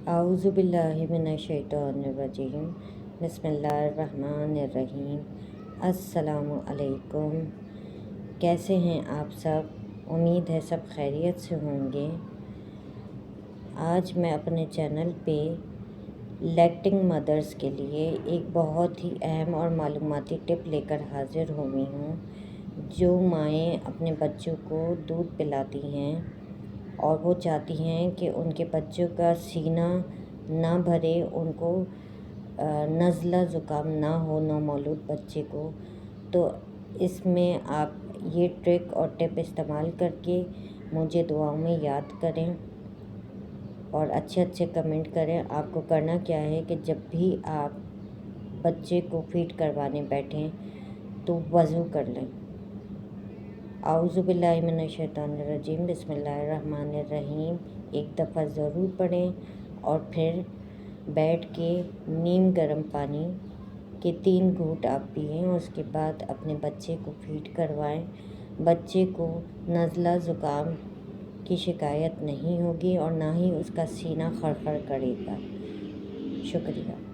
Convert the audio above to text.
اعوذ باللہ من الشیطان الرجیم بسم اللہ الرحمن الرحیم۔ السلام علیکم، کیسے ہیں آپ سب؟ امید ہے سب خیریت سے ہوں گے۔ آج میں اپنے چینل پہ لیکٹنگ مدرز کے لیے ایک بہت ہی اہم اور معلوماتی ٹپ لے کر حاضر ہوئی ہوں، جو مائیں اپنے بچوں کو دودھ پلاتی ہیں اور وہ چاہتی ہیں کہ ان کے بچوں کا سینہ نہ بھرے، ان کو نزلہ زکام نہ ہو نومولود بچے کو، تو اس میں آپ یہ ٹرک اور ٹپ استعمال کر کے مجھے دعاؤں میں یاد کریں اور اچھے اچھے کمنٹ کریں۔ آپ کو کرنا کیا ہے کہ جب بھی آپ بچے کو فیڈ کروانے بیٹھیں تو وضو کر لیں۔ اعوذ باللہ من الشیطان الرجیم بسم اللہ الرحمن الرحیم ایک دفعہ ضرور پڑھیں اور پھر بیٹھ کے نیم گرم پانی کے 3 گھونٹ آپ پئیں، اس کے بعد اپنے بچے کو فیڈ کروائیں۔ بچے کو نزلہ زکام کی شکایت نہیں ہوگی اور نہ ہی اس کا سینہ خڑخڑ کرے گا۔ شکریہ۔